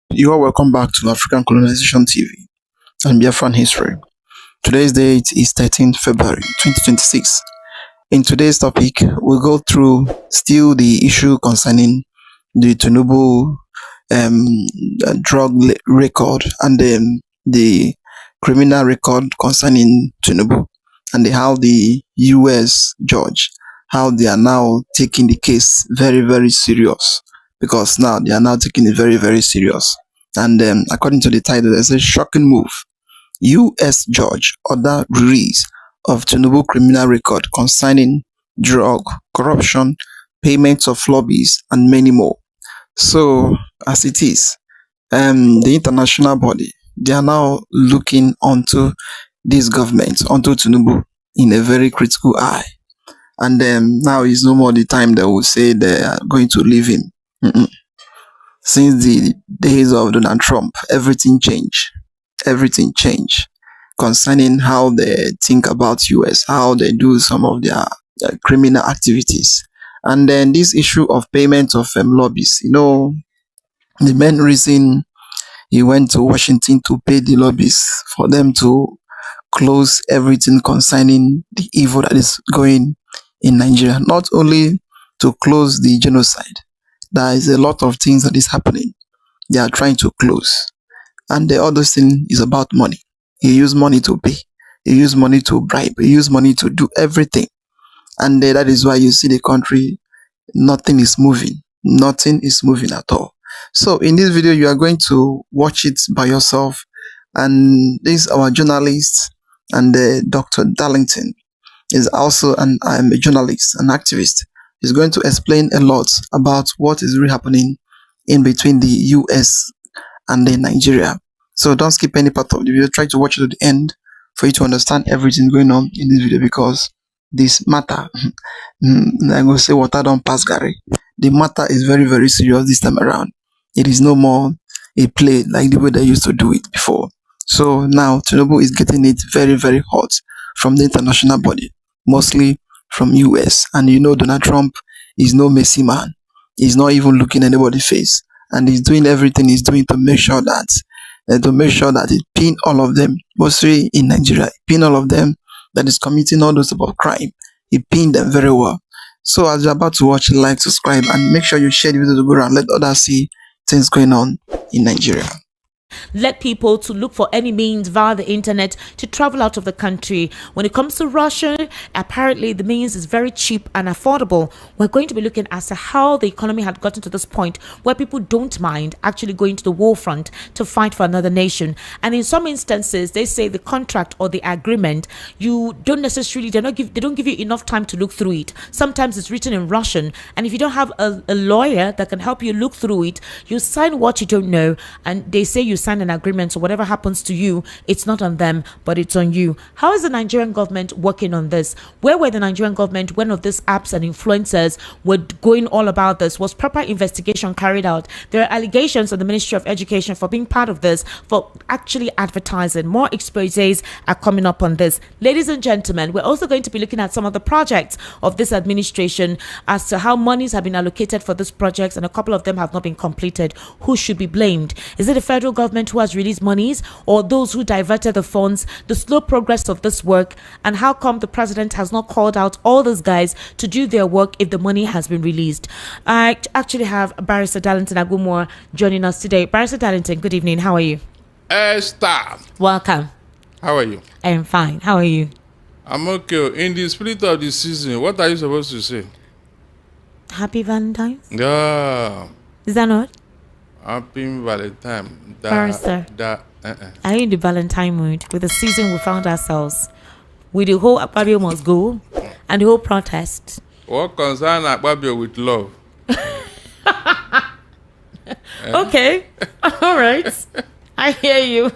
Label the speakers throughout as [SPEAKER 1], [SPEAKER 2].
[SPEAKER 1] You are welcome back to African Colonization TV and Biafran History. Today's date is 13th February 2026. In today's topic, we'll go through still the issue concerning the Tinubu record and the criminal record concerning Tinubu and how the US judge, how they are now taking the case very, very serious, because now they are now taking it very, very serious. And according to the title, there's a shocking move. US judge order release of Tinubu criminal record concerning drug, corruption, payments of lobbies, and many more. So, as it is, the international body, they are now looking onto this government, onto Tinubu, in a very critical eye. And now is no more the time they will say they are going to leave him. Since the days of Donald Trump, everything changed. Everything changed concerning how they think about US, how they do some of their criminal activities. And then this issue of payment of lobbies, the main reason he went to Washington to pay the lobbies for them to close everything concerning the evil that is going in Nigeria, not only to close the genocide. There is a lot of things that is happening. They are trying to close. And the other thing is about money. He used money to pay. He used money to bribe. He used money to do everything. And that is why you see the country, nothing is moving. Nothing is moving at all. So in this video, you are going to watch it by yourself. And this is our journalist, and Dr. Darlington is also a journalist, an activist. He's going to explain a lot about what is really happening in between the US and then Nigeria. So don't skip any part of the video. Try to watch it to the end for you to understand everything going on in this video, because this matter, I'm going to say water don't pass Gary. The matter is very, very serious this time around. It is no more a play like the way they used to do it before. So now Tinubu is getting it very, very hot from the international body, mostly from US. And Donald Trump is no messy man. He's not even looking anybody's face. And he's doing everything he's doing to make sure that he pin all of them, mostly in Nigeria, pin all of them that is committing all those type of crime. He pinned them very well. So as you're about to watch, like, subscribe, and make sure you share the video to go around, let others see things going on in Nigeria.
[SPEAKER 2] Let people to look for any means via the internet to travel out of the country. When it comes to Russia, apparently the means is very cheap and affordable. We're going to be looking as to how the economy had gotten to this point where people don't mind actually going to the war front to fight for another nation. And in some instances, they say the contract or the agreement, you don't necessarily, they don't give you enough time to look through it. Sometimes it's written in Russian, and if you don't have a lawyer that can help you look through it, you sign what you don't know, and they say you sign an agreement, so whatever happens to you, it's not on them, but it's on you. How is the Nigerian government working on this? Where were the Nigerian government when of these apps and influencers were going all about this? Was proper investigation carried out? There are allegations on the Ministry of Education for being part of this, for actually advertising. More exposés are coming up on this. Ladies and gentlemen, we're also going to be looking at some of the projects of this administration as to how monies have been allocated for these projects, and a couple of them have not been completed. Who should be blamed? Is it the federal government who has released monies, or those who diverted the funds? The slow progress of this work, and how come the president has not called out all those guys to do their work if the money has been released? I actually have Barrister Darlington Agumore joining us today. Barrister Darlington, good evening. How are you?
[SPEAKER 3] Esther,
[SPEAKER 2] Welcome.
[SPEAKER 3] how are you?
[SPEAKER 2] I am fine. How are you?
[SPEAKER 3] I'm okay. In the spirit of the season, what are you supposed to say?
[SPEAKER 2] Happy Valentine's?
[SPEAKER 3] Yeah,
[SPEAKER 2] Is that not?
[SPEAKER 3] happy Valentine.
[SPEAKER 2] Barrister. Are you in the Valentine mood with the season we found ourselves? With the whole Akpabio must go and the whole protest.
[SPEAKER 3] What concern Akpabio with love?
[SPEAKER 2] Okay. All right. I hear you.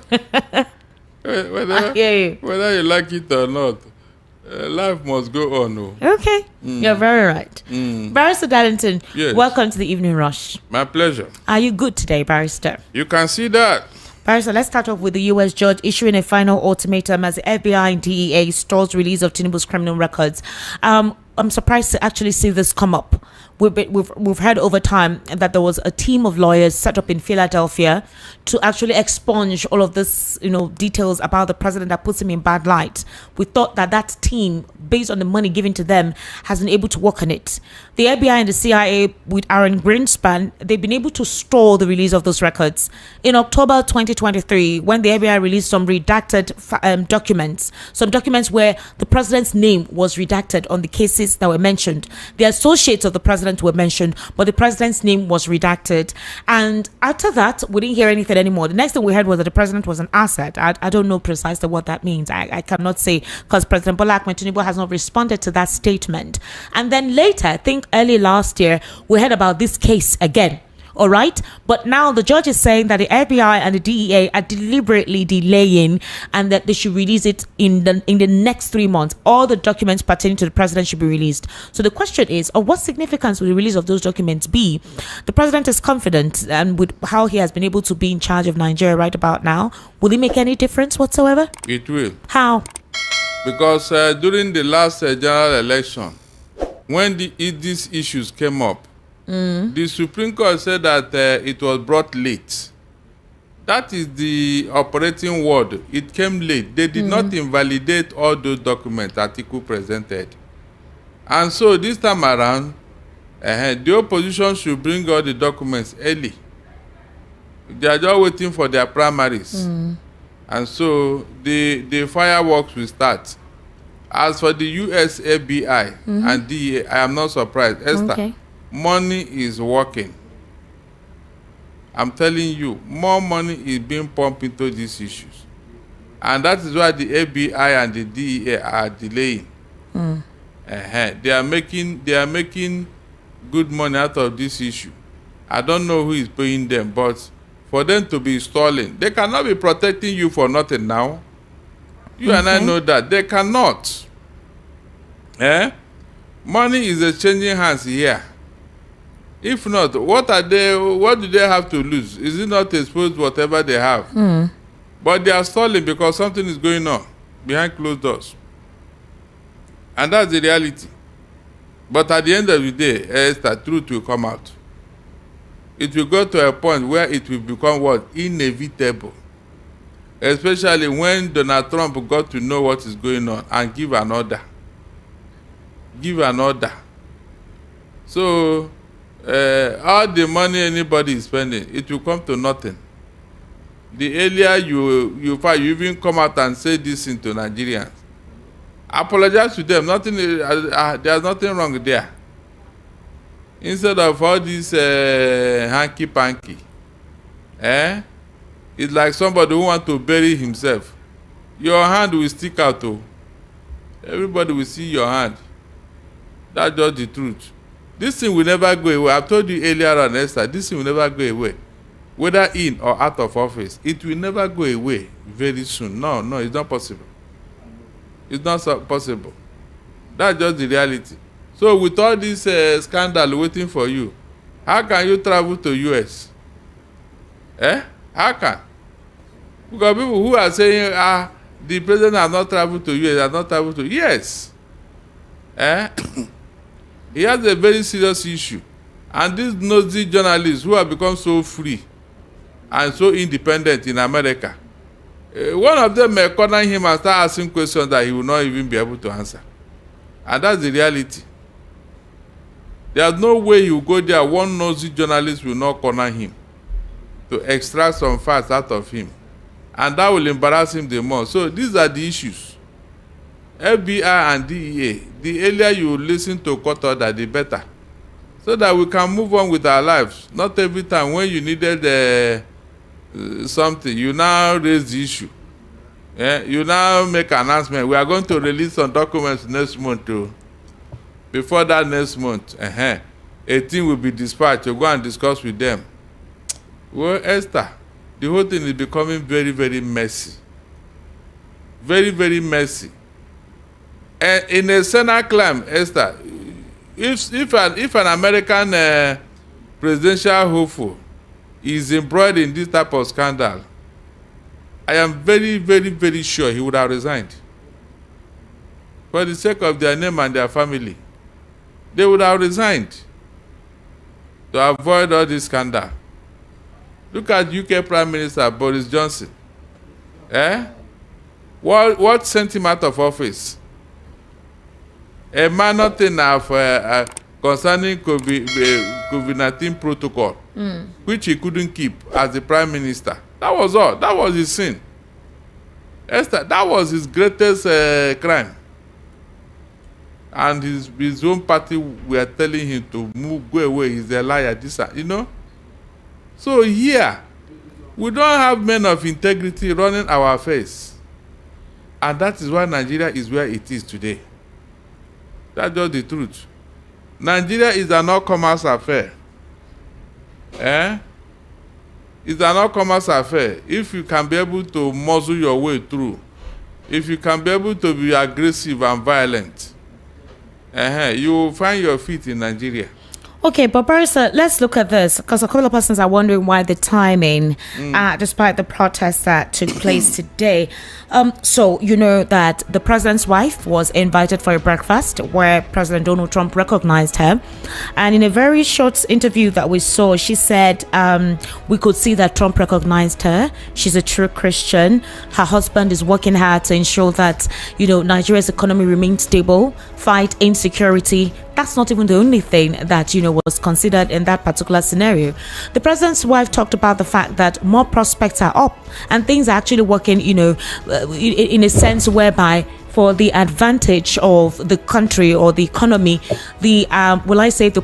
[SPEAKER 2] I hear you.
[SPEAKER 3] Whether you like it or not, life must go on. Oh.
[SPEAKER 2] Okay. You're very right. Barrister Darlington,
[SPEAKER 3] Yes.
[SPEAKER 2] welcome to the Evening Rush.
[SPEAKER 3] My pleasure.
[SPEAKER 2] Are you good today, Barrister?
[SPEAKER 3] You can see that.
[SPEAKER 2] Barrister, let's start off with the US judge issuing a final ultimatum as the FBI and DEA stalls release of Tinubu's criminal records. I'm surprised to actually see this come up we've heard over time that there was a team of lawyers set up in Philadelphia to actually expunge all of this, details about the president that puts him in bad light. We thought that team, based on the money given to them, has been able to work on it. The FBI and the CIA, with Aaron Greenspan, they've been able to stall the release of those records. In October 2023, when the FBI released some redacted documents, some documents where the president's name was redacted on the cases that were mentioned. The associates of the president were mentioned, but the president's name was redacted. And after that, we didn't hear anything anymore. The next thing we heard was that the president was an asset. I don't know precisely what that means. I cannot say, because President Bola Ahmed Tinubu has not responded to that statement. And then later, I think early last year, we heard about this case again. All right. But now the judge is saying that the FBI and the DEA are deliberately delaying, and that they should release it in the next 3 months. All the documents pertaining to the president should be released. So the question is, of what significance will the release of those documents be? The president is confident, and with how he has been able to be in charge of Nigeria right about now, will it make any difference whatsoever?
[SPEAKER 3] It will.
[SPEAKER 2] How?
[SPEAKER 3] Because during the last general election, when these issues came up, the Supreme Court said that it was brought late. That is the operating word. It came late. They did not invalidate all those documents Atiku presented. And so this time around, the opposition should bring all the documents early. They are just waiting for their primaries. And so the fireworks will start. As for the US FBI and DEA, I am not surprised. Esther,
[SPEAKER 2] Okay.
[SPEAKER 3] money is working. I'm telling you, more money is being pumped into these issues. And that is why the FBI and the DEA are delaying. They are making good money out of this issue. I don't know who is paying them, but for them to be stalling, they cannot be protecting you for nothing now. You and I know that. They cannot. Money is exchanging hands here. If not, what do they have to lose? Is it not exposed whatever they have? But they are stalling because something is going on behind closed doors. And that's the reality. But at the end of the day, the truth will come out. It will go to a point where it will become what? Inevitable. Especially when Donald Trump got to know what is going on and give an order. Give an order. So, all the money anybody is spending, it will come to nothing. The earlier you even come out and say this into Nigerians, apologize to them. There's nothing wrong there. Instead of all this hanky panky, it's like somebody who wants to bury himself. Your hand will stick out. Everybody will see your hand. That's just the truth. This thing will never go away. I've told you earlier on, Esther, this thing will never go away. Whether in or out of office, it will never go away very soon. No, it's not possible. It's not possible. That's just the reality. So with all this scandal waiting for you, how can you travel to US? How can? Because people who are saying, the president has not traveled to US, has not traveled to... Yes. He has a very serious issue. And these nosy journalists who have become so free and so independent in America, one of them may corner him and start asking questions that he will not even be able to answer. And that's the reality. There's no way you go there, one nosy journalist will not corner him to extract some facts out of him. And that will embarrass him the more. So these are the issues. FBI and DEA, the earlier you listen to court order, the better. So that we can move on with our lives. Not every time when you needed something, you now raise the issue. You now make an announcement. We are going to release some documents next month too. Before that next month, a team will be dispatched to go and discuss with them. Well, Esther, the whole thing is becoming very, very messy. Very, very messy. And in a Senate climb, Esther, if an American presidential hopeful is embroiled in this type of scandal, I am very, very, very sure he would have resigned. For the sake of their name and their family, they would have resigned. to avoid all this scandal. Look at UK Prime Minister Boris Johnson. What sent him out of office? A minor thing of concerning COVID-19 protocol, which he couldn't keep as the Prime Minister. That was all. That was his sin. Esther, that was his greatest crime. And his own party were telling him to go away. He's a liar. So here, we don't have men of integrity running our affairs. And that is why Nigeria is where it is today. That's just the truth. Nigeria is an all-commerce affair. It's an all-commerce affair. If you can be able to muzzle your way through, if you can be able to be aggressive and violent, you will find your feet in Nigeria.
[SPEAKER 2] Okay, but Barrister, let's look at this, because a couple of persons are wondering why the timing, despite the protests that took place today. So you know that the president's wife was invited for a breakfast where President Donald Trump recognized her. And in a very short interview that we saw, she said we could see that Trump recognized her. She's a true Christian. Her husband is working hard to ensure that, Nigeria's economy remains stable, fight insecurity. That's not even the only thing that, was considered in that particular scenario. The president's wife talked about the fact that more prospects are up and things are actually working, in a sense whereby for the advantage of the country or the economy, the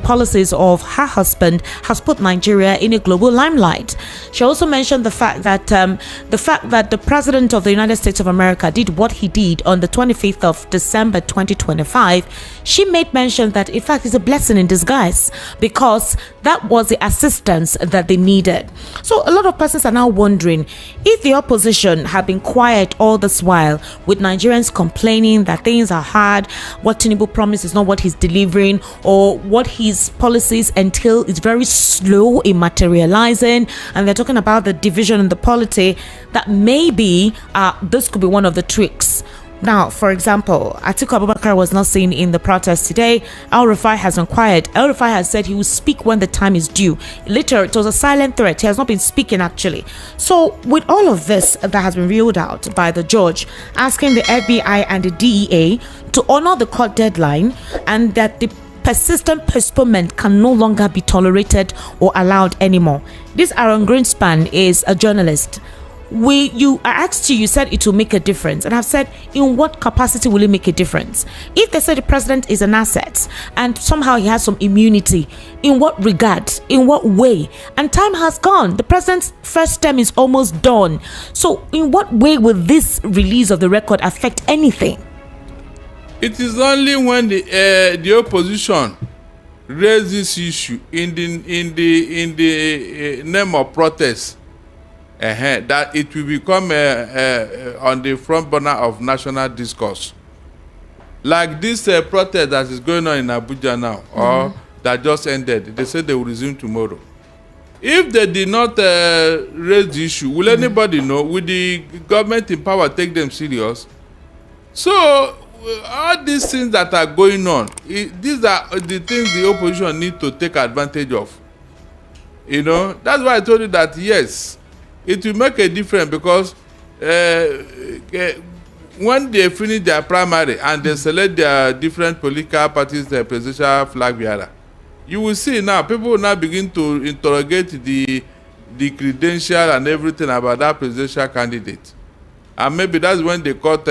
[SPEAKER 2] policies of her husband has put Nigeria in a global limelight. She also mentioned the fact that the president of the United States of America did what he did on the 25th of December 2025. She made mention that in fact it's a blessing in disguise because that was the assistance that they needed. So a lot of persons are now wondering if the opposition have been quiet all this while with Nigerians complaining that things are hard, what Tinubu promised is not what he's delivering, or what his policies entail is very slow in materializing, and they're talking about the division in the polity, that maybe this could be one of the tricks. Now, for example, Atiku Abubakar was not seen in the protest today. El-Rufai has been quiet. El-Rufai has said he will speak when the time is due. Later, it was a silent threat. He has not been speaking, actually. So, with all of this that has been ruled out by the judge, asking the FBI and the DEA to honor the court deadline and that the persistent postponement can no longer be tolerated or allowed anymore. This Aaron Greenspan is a journalist. I asked you said it will make a difference, and I've said, in what capacity will it make a difference? If they say the president is an asset and somehow he has some immunity, in what regard, in what way? And time has gone. The president's first term is almost done. So in what way will this release of the record affect anything?
[SPEAKER 3] It is only when the opposition raise this issue in the name of protest that it will become on the front burner of national discourse. Like this protest that is going on in Abuja now, or that just ended. They said they will resume tomorrow. If they did not raise the issue, will anybody know? Will the government in power take them serious? So all these things that are going on, these are the things the opposition need to take advantage of. That's why I told you that yes, it will make a difference, because when they finish their primary and they select their different political parties, their presidential flag bearer, you will see now people will now begin to interrogate the credential and everything about that presidential candidate, and maybe that's when the court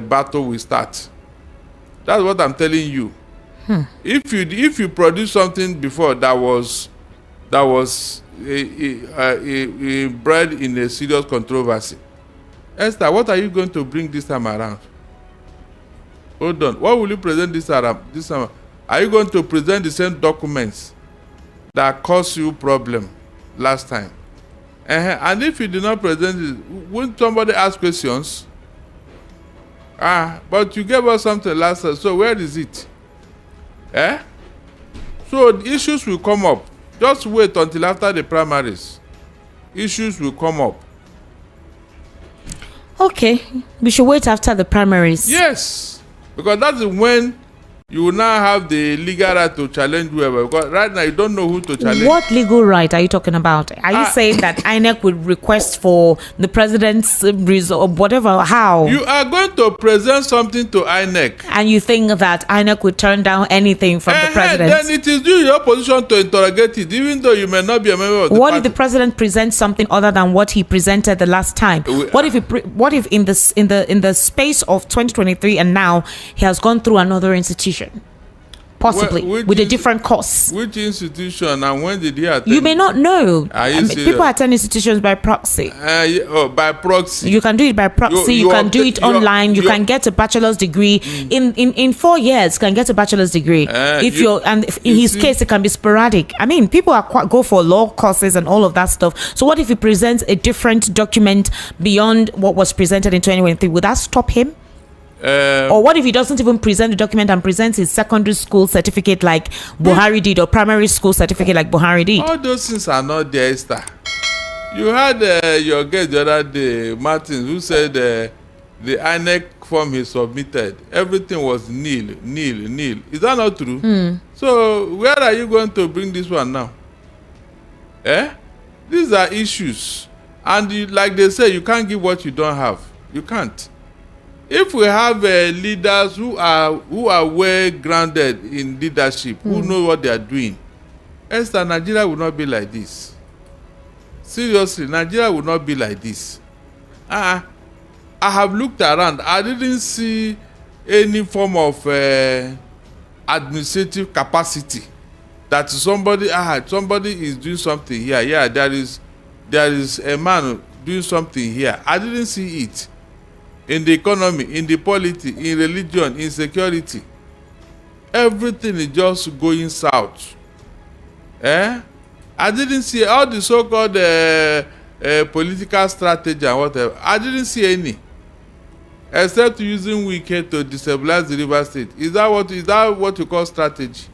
[SPEAKER 3] battle will start. That's what I'm telling you. If you produce something before that was bred in a serious controversy, Esther, what are you going to bring this time around? Hold on. What will you present this time? Are you going to present the same documents that caused you problem last time? And if you did not present it, won't somebody ask questions? But you gave us something last time, so where is it? So the issues will come up. Just wait until after the primaries. Issues will come up.
[SPEAKER 2] Okay, we should wait after the primaries.
[SPEAKER 3] Yes, because that's when you will now have the legal right to challenge whoever. Because right now, you don't know who to challenge.
[SPEAKER 2] What legal right are you talking about? Are you saying that INEC would request for the president's result, whatever, how?
[SPEAKER 3] You are going to present something to INEC.
[SPEAKER 2] And you think that INEC would turn down anything from the president?
[SPEAKER 3] Then it is your position to interrogate it, even though you may not be a member of the
[SPEAKER 2] What
[SPEAKER 3] party.
[SPEAKER 2] if the president presents something other than what he presented the last time? What if in the space of 2023 and now he has gone through another institution? Possibly with a different course.
[SPEAKER 3] Which institution and when did he attend?
[SPEAKER 2] You may not know. People attend institutions by proxy.
[SPEAKER 3] By proxy.
[SPEAKER 2] You can do it by proxy. You can do it online. You can get a bachelor's degree in 4 years. Can get a bachelor's degree. In his case, it can be sporadic. I mean, people go for law courses and all of that stuff. So what if he presents a different document beyond what was presented in 2023? Would that stop him? Or what if he doesn't even present the document and presents his secondary school certificate like Buhari did, or primary school certificate like Buhari did?
[SPEAKER 3] All those things are not there, Esther. You had your guest the other day, Martin, who said the INEC form he submitted, everything was nil. Is that not true? So where are you going to bring this one now? These are issues. And like they say, you can't give what you don't have. You can't. If we have leaders who are well grounded in leadership, who know what they are doing, Esther, Nigeria will not be like this. Seriously, Nigeria will not be like this. I have looked around. I didn't see any form of administrative capacity that somebody is doing something here. Yeah, there is a man doing something here. I didn't see it. In the economy, in the politics, in religion, in security, everything is just going south. I didn't see all the so-called political strategy and whatever. I didn't see any, except using Wike to destabilize the River State. Is that what you call strategy?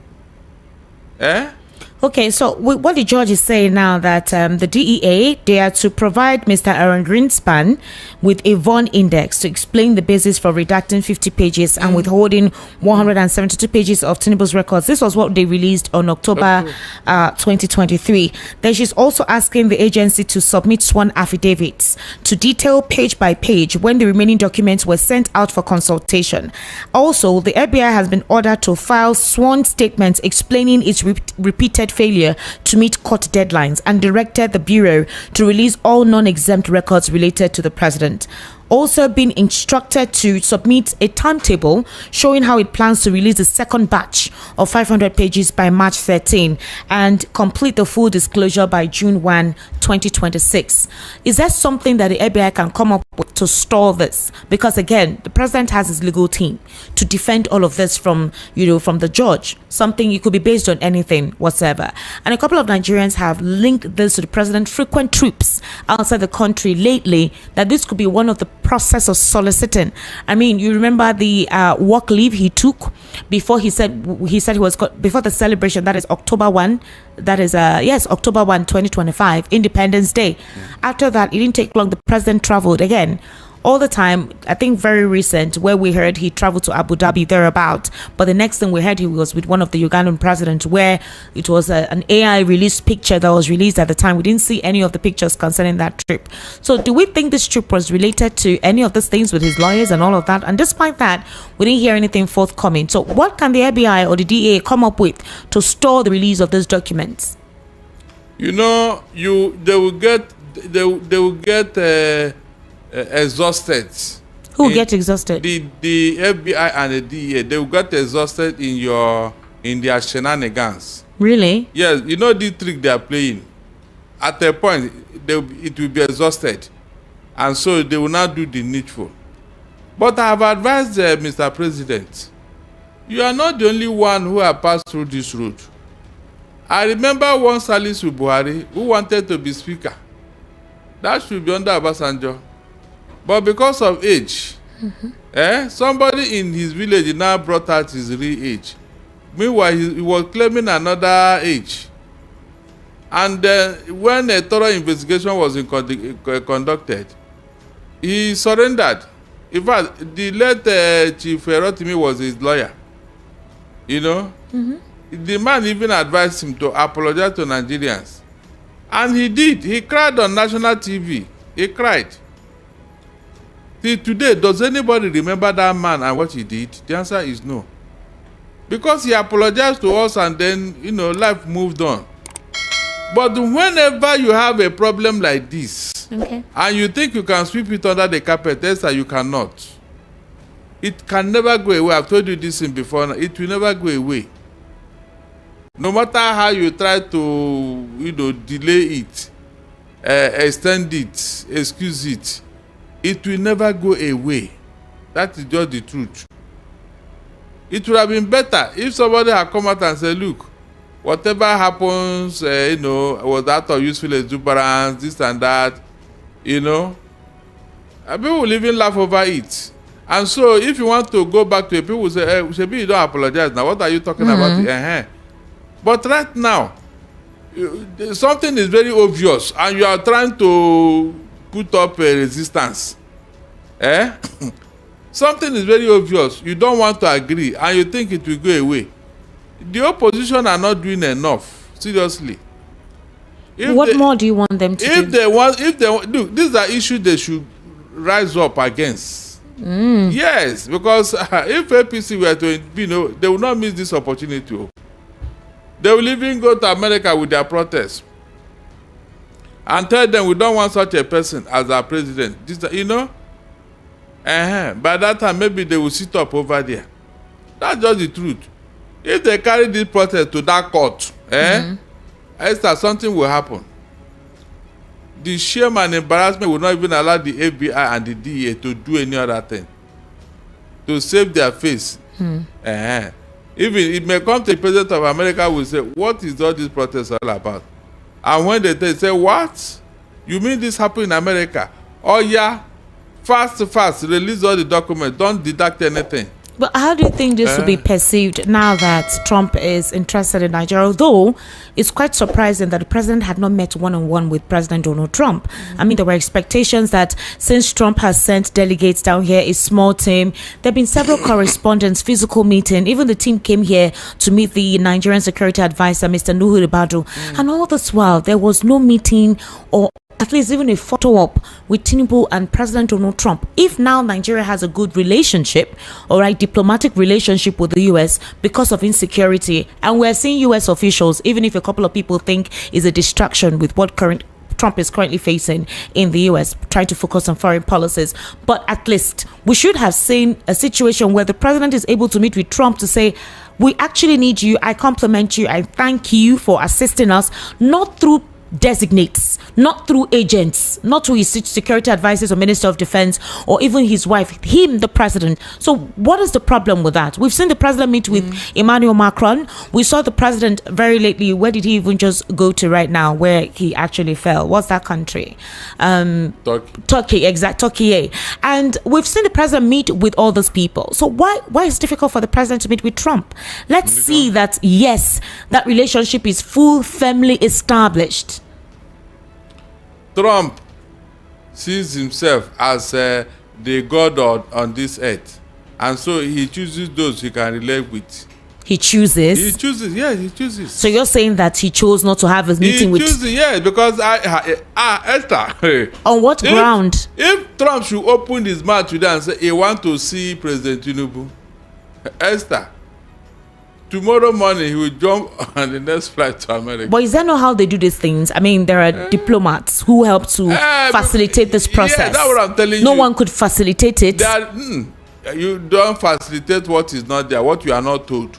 [SPEAKER 2] Okay, so what the judge is saying now that the DEA, they are to provide Mr. Aaron Greenspan with a Vaughan index to explain the basis for redacting 50 pages and withholding 172 pages of Tinubu's records. This was what they released on October 2023. Then she's also asking the agency to submit sworn affidavits to detail page by page when the remaining documents were sent out for consultation. Also, the FBI has been ordered to file sworn statements explaining its repeated failure to meet court deadlines and directed the Bureau to release all non-exempt records related to the president. Also been instructed to submit a timetable showing how it plans to release the second batch of 500 pages by March 13 and complete the full disclosure by June 1, 2026. Is that something that the FBI can come up with to stall this? Because again, the president has his legal team to defend all of this from the judge. Something it could be based on anything whatsoever. And a couple of Nigerians have linked this to the president's frequent trips outside the country lately, that this could be one of the process of soliciting. I mean, you remember the work leave he took before he said he was before the celebration, that is October 1, that is October 1, 2025, Independence Day. After that, it didn't take long, the president traveled again all the time. I think very recent, where we heard he traveled to Abu Dhabi thereabout, but the next thing we heard, he was with one of the Ugandan presidents, where it was an AI released picture that was released at the time. We didn't see any of the pictures concerning that trip. So do we think this trip was related to any of these things with his lawyers and all of that? And despite that, we didn't hear anything forthcoming. So what can the FBI or the DA come up with to store the release of those documents?
[SPEAKER 3] They will get exhausted.
[SPEAKER 2] Who get exhausted?
[SPEAKER 3] The FBI and the DEA, they will get exhausted in their shenanigans.
[SPEAKER 2] Really?
[SPEAKER 3] Yes, you know the trick they are playing. At a point, it will be exhausted, and so they will not do the needful. But I have advised Mr. President, you are not the only one who has passed through this route. I remember one Salisu Buhari who wanted to be speaker. That should be under Obasanjo. But because of age, somebody in his village now brought out his real age. Meanwhile, he was claiming another age. And when a thorough investigation was conducted, he surrendered. In fact, the late Chief Rotimi was his lawyer. You know? The man even advised him to apologize to Nigerians. And he did. He cried on national TV. He cried. Till today, does anybody remember that man and what he did? The answer is no. Because he apologized to us and then, you know, life moved on. But whenever you have a problem like this, and you think you can sweep it under the carpet, that's that you cannot. It can never go away. I've told you this thing before. It will never go away. No matter how you try to, you know, delay it, extend it, excuse it, it will never go away. That is just the truth. It would have been better if somebody had come out and said, look, whatever happens, you know, was out of useful exuberance, this and that, you know, people will even laugh over it. And so if you want to go back to it, people will say, hey, Shebi, you don't apologize now. What are you talking about? But right now, something is very obvious and you are trying to put up a resistance. Something is very obvious. You don't want to agree and you think it will go away. The opposition are not doing enough. Seriously.
[SPEAKER 2] What more do you want them to do?
[SPEAKER 3] If they want, look, these are issues they should rise up against. Yes, because if APC were to, you know, they will not miss this opportunity. They will even go to America with their protest and tell them we don't want such a person as our president. This, you know, by that time maybe they will sit up over there. That's just the truth. If they carry this protest to that court, Esther, something will happen. The shame and embarrassment will not even allow the FBI and the DEA to do any other thing to save their face. Even it may come to the president of America will say, what is all this protest all about? And when they say, what? You mean this happened in America? Oh yeah, fast, release all the documents, don't deduct anything.
[SPEAKER 2] But how do you think this will be perceived now that Trump is interested in Nigeria? Although it's quite surprising that the president had not met one-on-one with President Donald Trump. I mean, there were expectations that since Trump has sent delegates down here, a small team, there have been several correspondence, physical meeting. Even the team came here to meet the Nigerian security advisor, Mr. Nuhu Ribadu. And all this while, there was no meeting or at least even a photo op with Tinubu and President Donald Trump. If now Nigeria has a good relationship, all right, diplomatic relationship with the US because of insecurity, and we're seeing US officials, even if a couple of people think is a distraction with what Trump is currently facing in the US, trying to focus on foreign policies. But at least we should have seen a situation where the president is able to meet with Trump to say, we actually need you, I compliment you, I thank you for assisting us, not through designates, not through agents, not through his security advisors or minister of defense or even his wife, him, the president. So what is the problem with that? We've seen the president meet with Emmanuel Macron. We saw the president very lately. Where did he even just go to right now, where he actually fell? What's that country? Turkey, Turkey. And we've seen the president meet with all those people. So why is it difficult for the president to meet with Trump? Let's see that, yes, that relationship is full, firmly established.
[SPEAKER 3] Trump sees himself as the god on this earth, and so he chooses those he can relate with.
[SPEAKER 2] He chooses.
[SPEAKER 3] Yeah, he chooses.
[SPEAKER 2] So you're saying that he chose not to have a meeting with?
[SPEAKER 3] He chooses, yes, because Esther.
[SPEAKER 2] On what ground?
[SPEAKER 3] If Trump should open his mouth today and say he want to see President Tinubu, Esther, tomorrow morning he will jump on the next flight to America.
[SPEAKER 2] But is that not how they do these things? I mean, there are diplomats who help to facilitate this process.
[SPEAKER 3] Yeah, that's what I'm telling you.
[SPEAKER 2] No one could facilitate it.
[SPEAKER 3] You don't facilitate what is not there, what you are not told.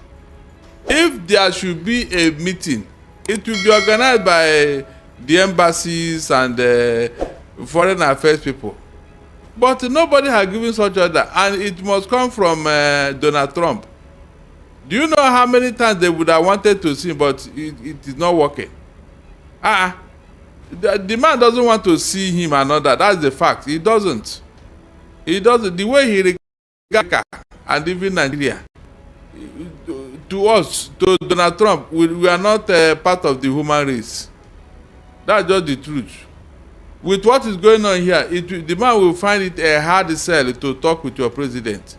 [SPEAKER 3] If there should be a meeting, it will be organized by the embassies and the foreign affairs people. But nobody has given such order, and it must come from Donald Trump. Do you know how many times they would have wanted to see, but it is not working? The man doesn't want to see him and all that. That's the fact. He doesn't. The way he regards and even Nigeria, to us, to Donald Trump, we are not part of the human race. That's just the truth. With what is going on here, the man will find it a hard sell to talk with your president.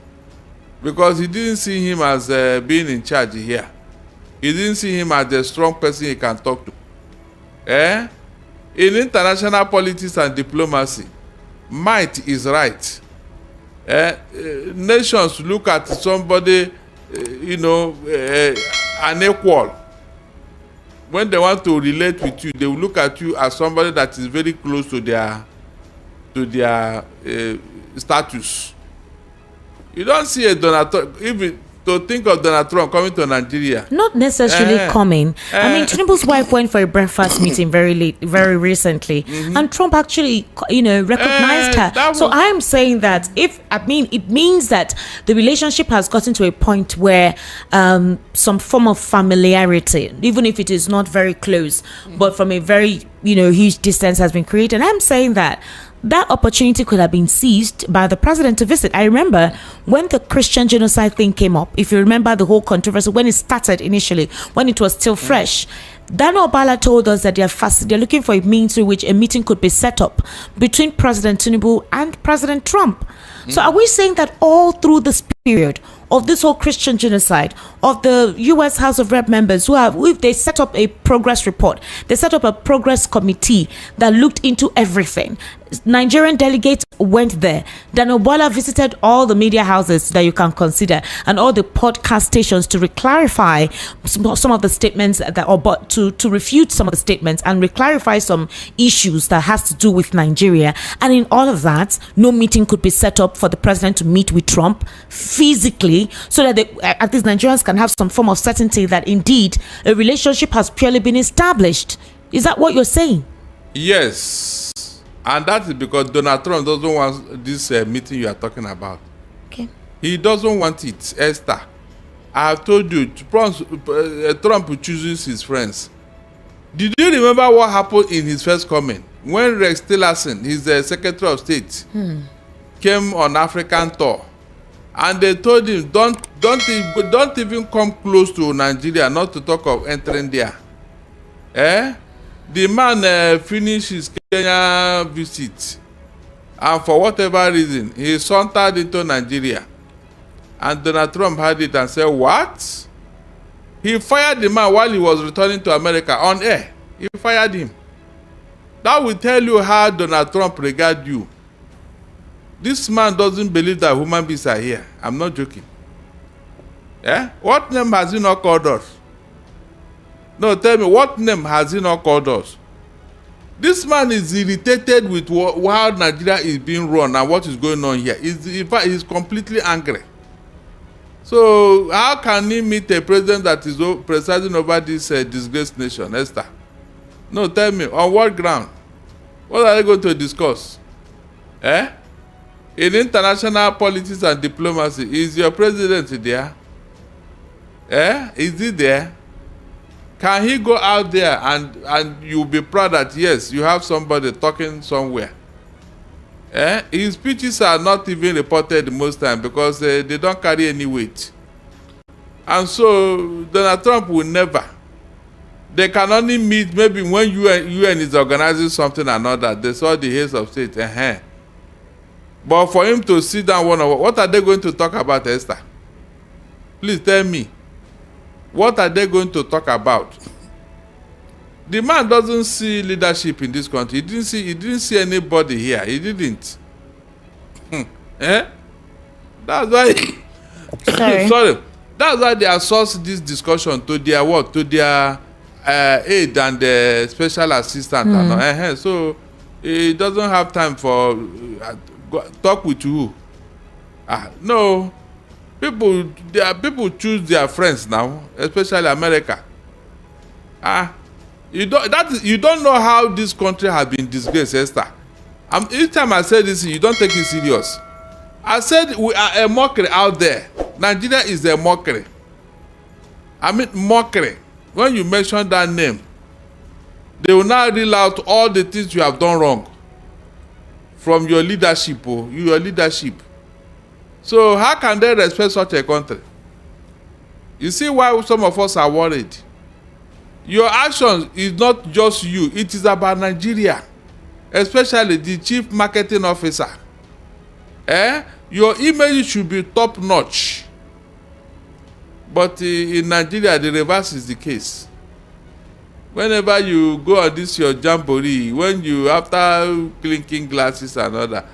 [SPEAKER 3] because he didn't see him as being in charge here. He didn't see him as a strong person he can talk to. In international politics and diplomacy, might is right. Nations look at somebody, an equal. When they want to relate with you, they will look at you as somebody that is very close to their status. You don't see a Donald Trump, even to think of Donald Trump coming to Nigeria.
[SPEAKER 2] Not necessarily coming. I mean, Tinubu's wife went for a breakfast meeting very recently, and Trump actually, recognized her. So I'm saying that it means that the relationship has gotten to a point where some form of familiarity, even if it is not very close, but from a very huge distance has been created. And I'm saying that opportunity could have been seized by the president to visit. I remember when the Christian genocide thing came up, if you remember the whole controversy, when it started initially, when it was still fresh, Daniel Bala told us that they're looking for a means through which a meeting could be set up between President Tinubu and President Trump. So are we saying that all through this period of this whole Christian genocide, of the U.S. House of Rep members they set up a progress report, they set up a progress committee that looked into everything. Nigerian delegates went there. Daniel Bola visited all the media houses that you can consider and all the podcast stations to clarify some of the statements to refute some of the statements and clarify some issues that has to do with Nigeria. And in all of that, no meeting could be set up for the president to meet with Trump physically, so that at least Nigerians can have some form of certainty that indeed a relationship has purely been established. Is that what you're saying?
[SPEAKER 3] Yes. And that is because Donald Trump doesn't want this meeting you are talking about.
[SPEAKER 2] Okay.
[SPEAKER 3] He doesn't want it, Esther. I have told you, Trump chooses his friends. Did you remember what happened in his first comment? When Rex Tillerson, his Secretary of State, came on African tour, and they told him, don't even come close to Nigeria, not to talk of entering there. The man finished his Kenya visit, and for whatever reason, he sauntered into Nigeria. And Donald Trump had it and said, what? He fired the man while he was returning to America on air. He fired him. That will tell you how Donald Trump regards you. This man doesn't believe that human beings are here. I'm not joking. What name has he not called us? No, tell me, what name has he not called us? This man is irritated with how Nigeria is being run and what is going on here. In fact, he's completely angry. So how can he meet a president that is presiding over this disgraced nation, Esther? No, tell me, on what ground? What are they going to discuss? In international politics and diplomacy, is your president there? Is he there? Can he go out there and you'll be proud that yes, you have somebody talking somewhere? His speeches are not even reported most time because they don't carry any weight. And so Donald Trump will never. They can only meet maybe when UN is organizing something or another. They saw the heads of state. But for him to sit down one-on-one, what are they going to talk about, Esther? Please tell me. What are they going to talk about? The man doesn't see leadership in this country. He didn't see anybody here. He didn't. That's why. Sorry. That's why they outsource this discussion to their what? To their aide and the special assistant. So he doesn't have time for talk with you. No. People choose their friends now, especially America. You don't know how this country has been disgraced, Esther. Each time I say this, you don't take it serious. I said we are a mockery out there. Nigeria is a mockery. I mean mockery. When you mention that name, they will now reel out all the things you have done wrong from your leadership. So how can they respect such a country? You see why some of us are worried. Your actions is not just you. It is about Nigeria. Especially the chief marketing officer. Your image should be top notch. But in Nigeria, the reverse is the case. Whenever you go on this your jamboree, when you after clinking glasses and other,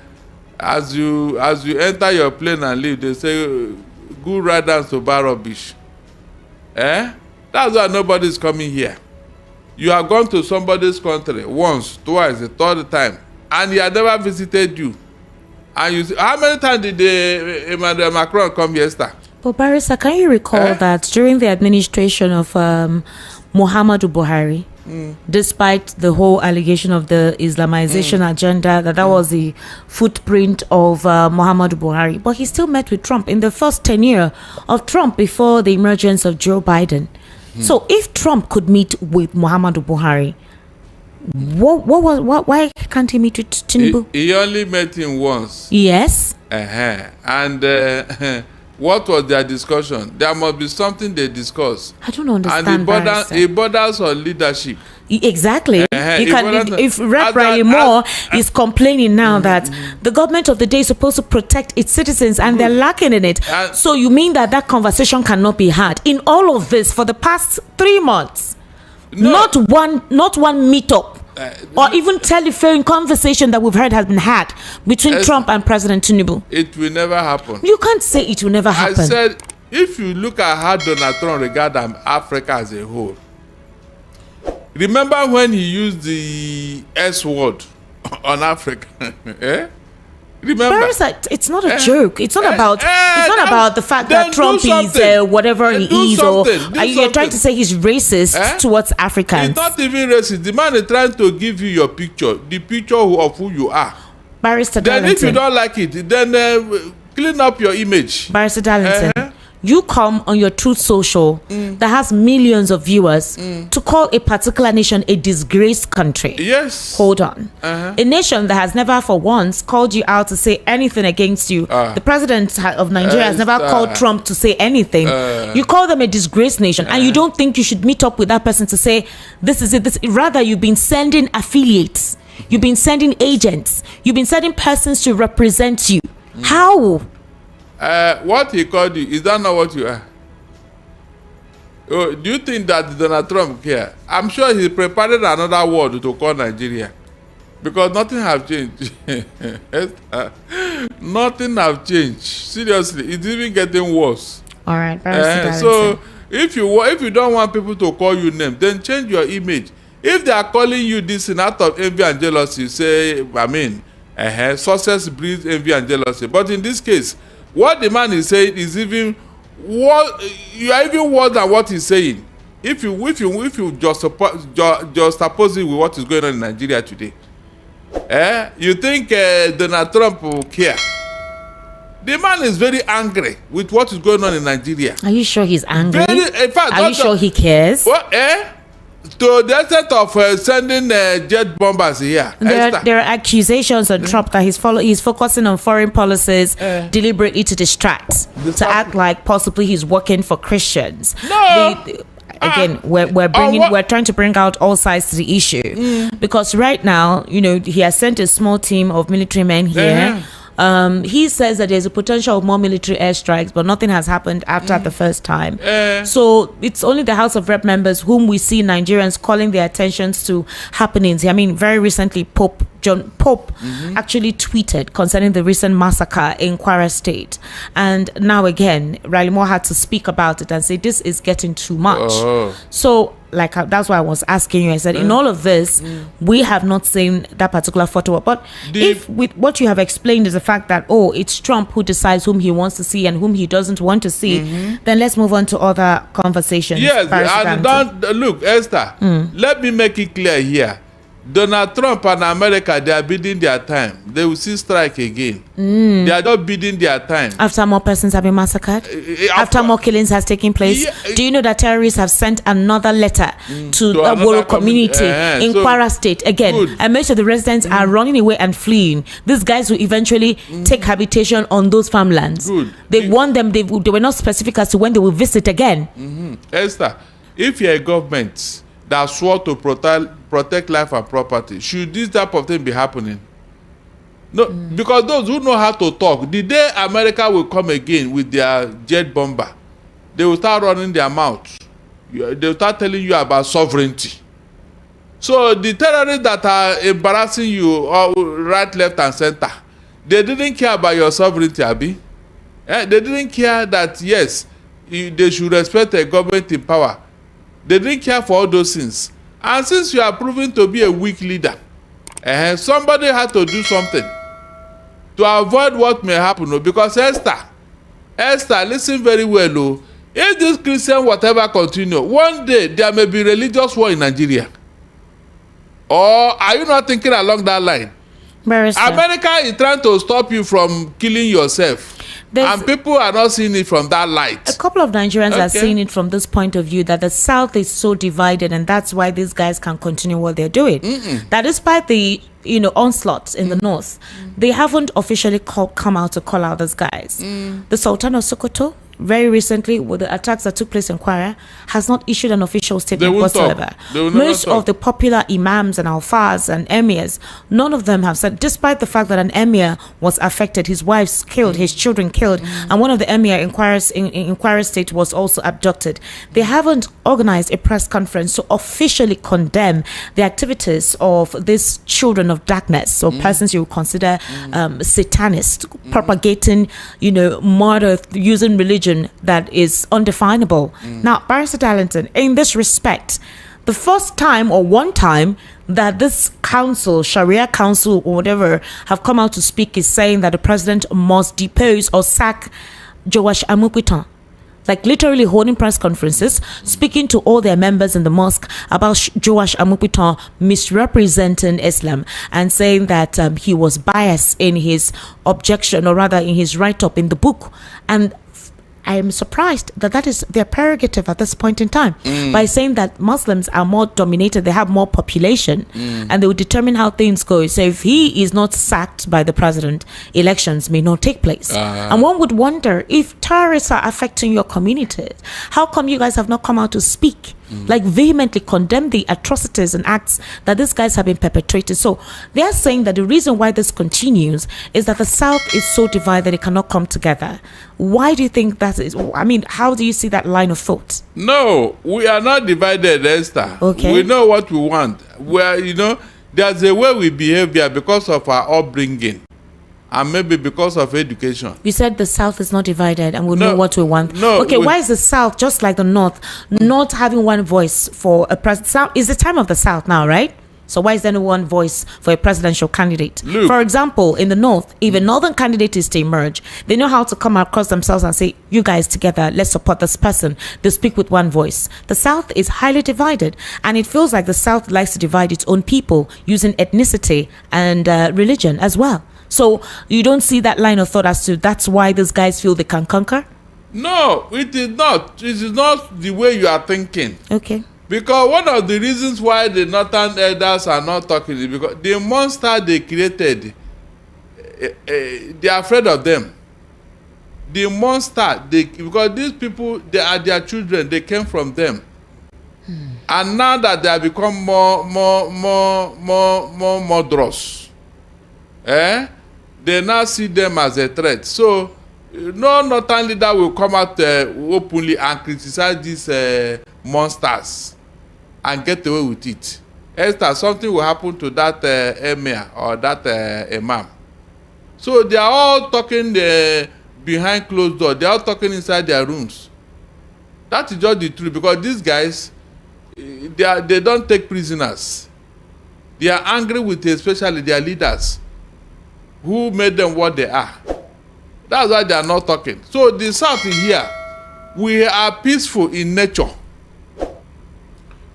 [SPEAKER 3] as you enter your plane and leave, they say, "Good riddance to bar rubbish." That's why nobody is coming here. You have gone to somebody's country once, twice, the third time, and he had never visited you. And you see, how many times did Emmanuel Macron come yesterday?
[SPEAKER 2] But Barrister, can you recall that during the administration of Muhammadu Buhari, despite the whole allegation of the Islamization agenda, that was the footprint of Muhammadu Buhari, but he still met with Trump in the first tenure of Trump before the emergence of Joe Biden. So if Trump could meet with Muhammadu Buhari, why can't he meet with Tinubu?
[SPEAKER 3] He only met him once.
[SPEAKER 2] Yes.
[SPEAKER 3] And what was their discussion? There must be something they discussed.
[SPEAKER 2] I don't understand.
[SPEAKER 3] And it borders on leadership.
[SPEAKER 2] Exactly. If Rep. Riley Moore is complaining now that the government of the day is supposed to protect its citizens and they're lacking in it, so you mean that conversation cannot be had in all of this for the past 3 months? No. Not one meetup or even telephone conversation that we've heard has been had between Trump and President Tinubu.
[SPEAKER 3] It will never happen.
[SPEAKER 2] You can't say it will never happen.
[SPEAKER 3] I said, if you look at how Donald Trump regards Africa as a whole, remember when he used the S word on Africa? Remember?
[SPEAKER 2] Barrister, it's not a joke. It's not about. It's not about the fact that Trump is whatever he is, or you're trying to say he's racist towards Africans.
[SPEAKER 3] He's not even racist. The man is trying to give you your picture, the picture of who you are.
[SPEAKER 2] Barrister
[SPEAKER 3] Then,
[SPEAKER 2] Darlington,
[SPEAKER 3] if you don't like it, then clean up your image.
[SPEAKER 2] Barrister Darlington, you come on your Truth Social that has millions of viewers to call a particular nation a disgraced country.
[SPEAKER 3] Yes.
[SPEAKER 2] Hold on. A nation that has never for once called you out to say anything against you. The president of Nigeria has never called Trump to say anything. You call them a disgraced nation, and you don't think you should meet up with that person to say, this is it. Rather, you've been sending affiliates. You've been sending agents. You've been sending persons to represent you. How?
[SPEAKER 3] What he called you, is that not what you are? Do you think that Donald Trump care? I'm sure he prepared another word to call Nigeria, because nothing have changed. Nothing have changed. Seriously, it's even getting worse.
[SPEAKER 2] All right.
[SPEAKER 3] So if you don't want people to call you name, then change your image. If they are calling you this in out of envy and jealousy, say, success breeds envy and jealousy. But in this case, what the man is saying is even you are even worse than what he's saying. If you just oppose it with what is going on in Nigeria today, you think Donald Trump will care? The man is very angry with what is going on in Nigeria.
[SPEAKER 2] Are you sure he's angry?
[SPEAKER 3] In fact,
[SPEAKER 2] are you sure he cares?
[SPEAKER 3] What? To the extent of sending jet bombers here.
[SPEAKER 2] There are accusations on Trump that he's focusing on foreign policies deliberately to distract, to act like possibly he's working for Christians.
[SPEAKER 3] No.
[SPEAKER 2] Again, we're trying to bring out all sides to the issue because right now, he has sent a small team of military men here. He says that there's a potential of more military airstrikes, but nothing has happened after the first time. So it's only the House of Rep members whom we see Nigerians calling their attentions to happenings. I mean, very recently, John Pope actually tweeted concerning the recent massacre in Kwara State. And now again, Riley Moore had to speak about it and say this is getting too much. So that's why I was asking you. I said, in all of this, we have not seen that particular photo. But if with what you have explained is the fact that, it's Trump who decides whom he wants to see and whom he doesn't want to see, then let's move on to other conversations.
[SPEAKER 3] Yes, and look, Esther, let me make it clear here. Donald Trump and America, they are bidding their time. They will see strike again. They are not bidding their time.
[SPEAKER 2] After more persons have been massacred? After more killings has taken place? Yeah. Do you know that terrorists have sent another letter to the Wolo community in Kwara State? Again, and most of the residents are running away and fleeing. These guys will eventually take habitation on those farmlands. They warned them, they were not specific as to when they will visit again.
[SPEAKER 3] Esther, if you're a government that swore to protect life and property, should this type of thing be happening? No, because those who know how to talk, the day America will come again with their jet bomber, they will start running their mouth. They will start telling you about sovereignty. So the terrorists that are embarrassing you right, left, and center, they didn't care about your sovereignty, Abi. They didn't care that, yes, they should respect the government in power. They didn't care for all those things. And since you are proven to be a weak leader, somebody had to do something to avoid what may happen. Because Esther, listen very well. If this Christian whatever continue, one day there may be religious war in Nigeria. Or are you not thinking along that line?
[SPEAKER 2] Barrister.
[SPEAKER 3] America is trying to stop you from killing yourself. And people are not seeing it from that light.
[SPEAKER 2] A couple of Nigerians are seeing it from this point of view, that the South is so divided, and that's why these guys can continue what they're doing. That despite the onslaughts in the North, they haven't officially come out to call out these guys. The Sultan of Sokoto, very recently, with the attacks that took place in Kwara, has not issued an official statement whatsoever. Most of the popular imams and alfas and emirs, none of them have said, despite the fact that an emir was affected, his wife's killed, his children killed, and one of the emir in Kwara State was also abducted. They haven't organized a press conference to officially condemn the activities of these children of darkness, or persons you would consider satanists, propagating, murder using religion that is undefinable. Now, Barrister Darlington, in this respect, the first time or one time that this council, Sharia council or whatever, have come out to speak is saying that the president must depose or sack Joash Amupitan. Like literally holding press conferences, speaking to all their members in the mosque about Joash Amupitan misrepresenting Islam and saying that he was biased in his objection, or rather in his write-up in the book. And I am surprised that is their prerogative at this point in time, by saying that Muslims are more dominated, they have more population, and they will determine how things go. So if he is not sacked by the president, elections may not take place. And one would wonder, if terrorists are affecting your communities, how come you guys have not come out to speak? Like vehemently condemn the atrocities and acts that these guys have been perpetrated. So they are saying that the reason why this continues is that the South is so divided it cannot come together. Why do you think that is? I mean, how do you see that line of thought?
[SPEAKER 3] No, we are not divided, Esther.
[SPEAKER 2] Okay.
[SPEAKER 3] We know what we want. There's a way we behave here because of our upbringing. And maybe because of education.
[SPEAKER 2] You said the South is not divided and we know what we want.
[SPEAKER 3] No.
[SPEAKER 2] Okay, why is the South, just like the North, not having one voice for a president? It's the time of the South now, right? So why is there no one voice for a presidential candidate?
[SPEAKER 3] Look.
[SPEAKER 2] For example, in the North, if a Northern candidate is to emerge, they know how to come across themselves and say, you guys together, let's support this person. They speak with one voice. The South is highly divided, and it feels like the South likes to divide its own people using ethnicity and religion as well. So you don't see that line of thought as to that's why these guys feel they can conquer?
[SPEAKER 3] No, it is not. It is not the way you are thinking.
[SPEAKER 2] Okay.
[SPEAKER 3] Because one of the reasons why the Northern elders are not talking is because the monster they created, they are afraid of them. The monster, because these people, they are their children, they came from them. And now that they have become more murderous, they now see them as a threat. So no Northern leader will come out openly and criticize these monsters and get away with it. Esther, something will happen to that emir or that imam. So they are all talking behind closed doors. They are all talking inside their rooms. That is just the truth, because these guys, they don't take prisoners. They are angry with especially their leaders who made them what they are. That's why they are not talking. So the South here, we are peaceful in nature.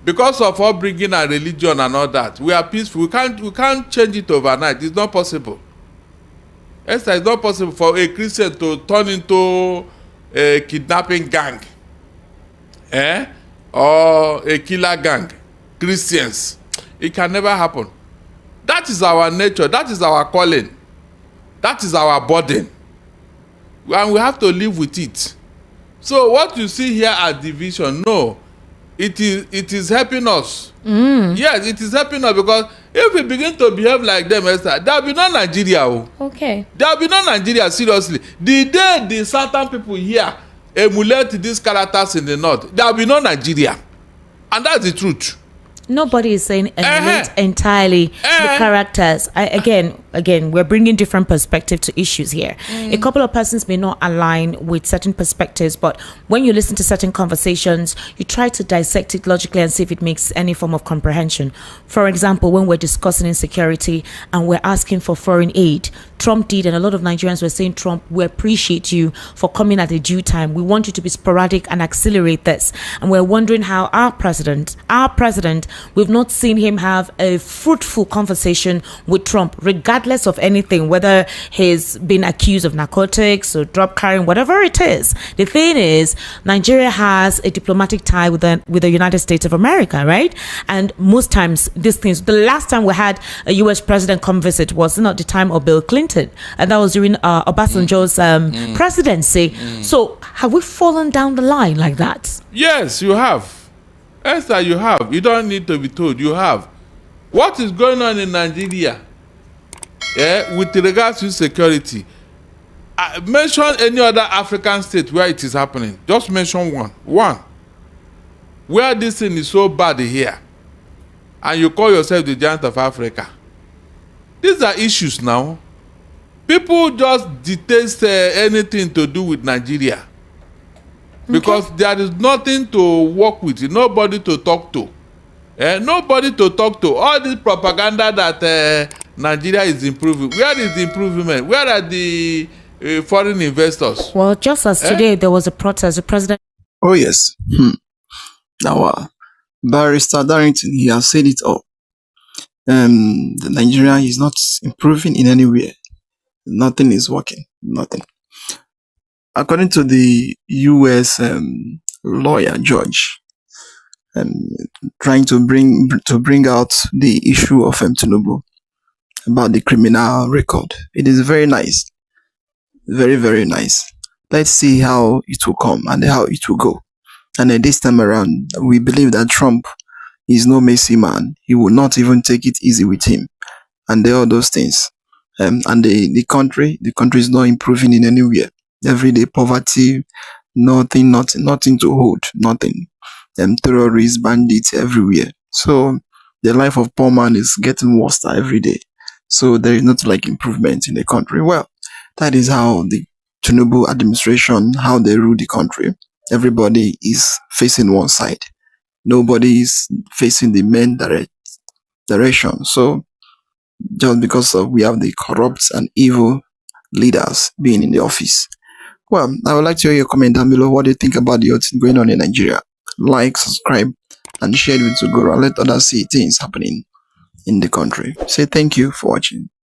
[SPEAKER 3] Because of upbringing and religion and all that, we are peaceful. We can't change it overnight. It's not possible. It's not possible for a Christian to turn into a kidnapping gang, or a killer gang. Christians, it can never happen. That is our nature. That is our calling. That is our burden, and we have to live with it. So what you see here as division, no, it is helping us. Yes, it is helping us, because if we begin to behave like them, Esther, there will be no Nigeria.
[SPEAKER 2] Okay.
[SPEAKER 3] There will be no Nigeria, seriously. The day the Southern people here emulate these characters in the north, there will be no Nigeria. And that's the truth.
[SPEAKER 2] Nobody is saying emulate entirely the characters. Again, we're bringing different perspective to issues here. A couple of persons may not align with certain perspectives, but when you listen to certain conversations, you try to dissect it logically and see if it makes any form of comprehension. For example, when we're discussing insecurity and we're asking for foreign aid, Trump did, and a lot of Nigerians were saying, Trump, we appreciate you for coming at a due time. We want you to be sporadic and accelerate this. And we're wondering how our president, we've not seen him have a fruitful conversation with Trump, regardless of anything, whether he's been accused of narcotics or drug carrying, whatever it is. The thing is, Nigeria has a diplomatic tie with the United States of America, right? And most times, these things, the last time we had a US president come visit was not the time of Bill Clinton. And that was during Obasanjo's presidency. So have we fallen down the line like that?
[SPEAKER 3] Yes, you have. Esther, you have. You don't need to be told. You have. What is going on in Nigeria with regards to security? Mention any other African state where it is happening. Just mention one. Where this thing is so bad here. And you call yourself the giant of Africa. These are issues now. People just detest anything to do with Nigeria. Because there is nothing to work with, nobody to talk to. Nobody to talk to. All this propaganda that Nigeria is improving. Where is the improvement? Where are the foreign investors?
[SPEAKER 2] Well, just as today there was a protest, the president...
[SPEAKER 1] Oh, yes. Now, Barrister Darrington, he has said it all. The Nigeria is not improving in any way. Nothing is working. Nothing. According to the U.S. Lawyer judge, trying to bring out the issue of Tinubu about the criminal record, it is very nice, very, very nice. Let's see how it will come and how it will go. And this time around, we believe that Trump is no messy man. He will not even take it easy with him, and all those things. And the country is not improving in any way. Everyday poverty, nothing to hold, nothing. Terrorists, bandits everywhere. So the life of poor man is getting worse every day. So there is not like improvement in the country. Well, that is how the Tinubu administration, how they rule the country. Everybody is facing one side. Nobody is facing the main direction. So just because we have the corrupt and evil leaders being in the office. Well, I would like to hear your comment down below. What do you think about the what's going on in Nigeria? Like, subscribe, and share it with Sugoro. Let others see things happening in the country. Say thank you for watching.